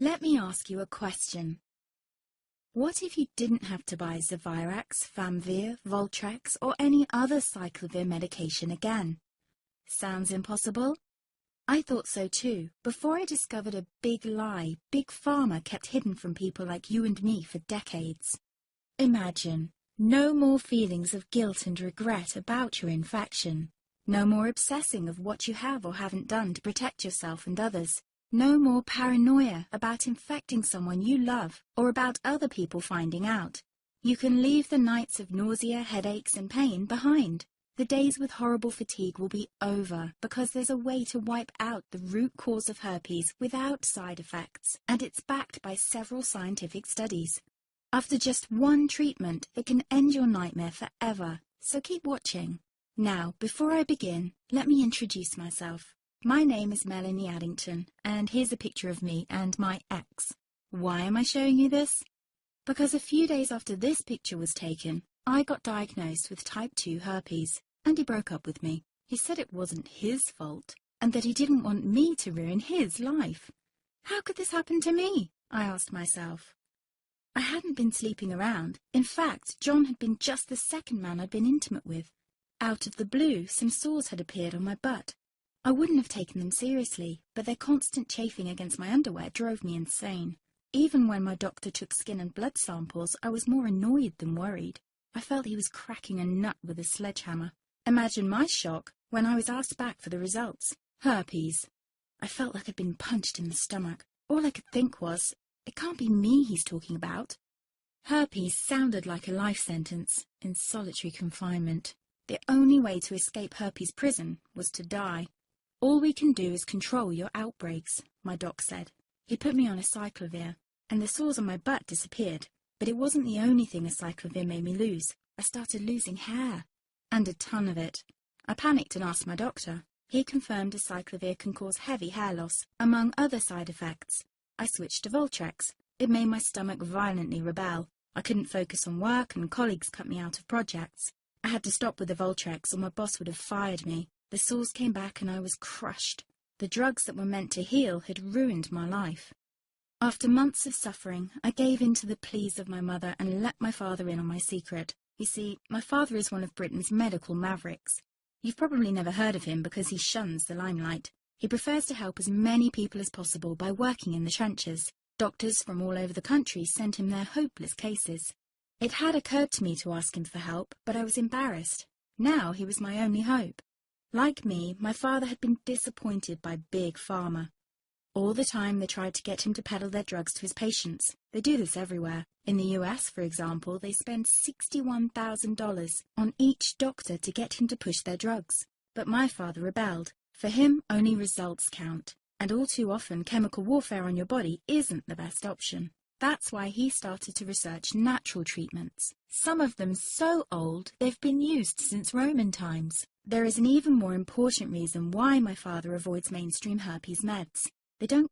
Let me ask you a question. What if you didn't have to buy Zevirax, Famvir, Voltrex, or any other cyclovir medication again? Sounds impossible? I thought so too, before I discovered a big lie Big Pharma kept hidden from people like you and me for decades. Imagine, no more feelings of guilt and regret about your infection. No more obsessing of what you have or haven't done to protect yourself and others. No more paranoia about infecting someone you love or about other people finding out. You can leave the nights of nausea, headaches and pain behind. The days with horrible fatigue will be over because there's a way to wipe out the root cause of herpes without side effects, and it's backed by several scientific studies. After just one treatment, it can end your nightmare forever, so keep watching. Now, before I begin, let me introduce myself. My name is Melanie Addington, and here's a picture of me and my ex. Why am I showing you this? Because a few days after this picture was taken, I got diagnosed with type 2 herpes, and he broke up with me. He said it wasn't his fault, and that he didn't want me to ruin his life. How could this happen to me? I asked myself. I hadn't been sleeping around. In fact, John had been just the second man I'd been intimate with. Out of the blue, some sores had appeared on my butt. I wouldn't have taken them seriously, but their constant chafing against my underwear drove me insane. Even when my doctor took skin and blood samples, I was more annoyed than worried. I felt he was cracking a nut with a sledgehammer. Imagine my shock when I was asked back for the results. Herpes. I felt like I'd been punched in the stomach. All I could think was, it can't be me he's talking about. Herpes sounded like a life sentence in solitary confinement. The only way to escape herpes prison was to die. All we can do is control your outbreaks, my doc said. He put me on a cyclovir, and the sores on my butt disappeared. But it wasn't the only thing a cyclovir made me lose. I started losing hair, and a ton of it. I panicked and asked my doctor. He confirmed a cyclovir can cause heavy hair loss, among other side effects. I switched to Voltrex. It made my stomach violently rebel. I couldn't focus on work, and colleagues cut me out of projects. I had to stop with the Voltrex, or my boss would have fired me. The sores came back and I was crushed. The drugs that were meant to heal had ruined my life. After months of suffering, I gave in to the pleas of my mother and let my father in on my secret. You see, my father is one of Britain's medical mavericks. You've probably never heard of him because he shuns the limelight. He prefers to help as many people as possible by working in the trenches. Doctors from all over the country sent him their hopeless cases. It had occurred to me to ask him for help, but I was embarrassed. Now he was my only hope. Like me, my father had been disappointed by Big Pharma. All the time they tried to get him to peddle their drugs to his patients. They do this everywhere. In the US, for example, they spend $61,000 on each doctor to get him to push their drugs. But my father rebelled. For him, only results count. And all too often, chemical warfare on your body isn't the best option. That's why he started to research natural treatments. Some of them so old, they've been used since Roman times. There is an even more important reason why my father avoids mainstream herpes meds. They don't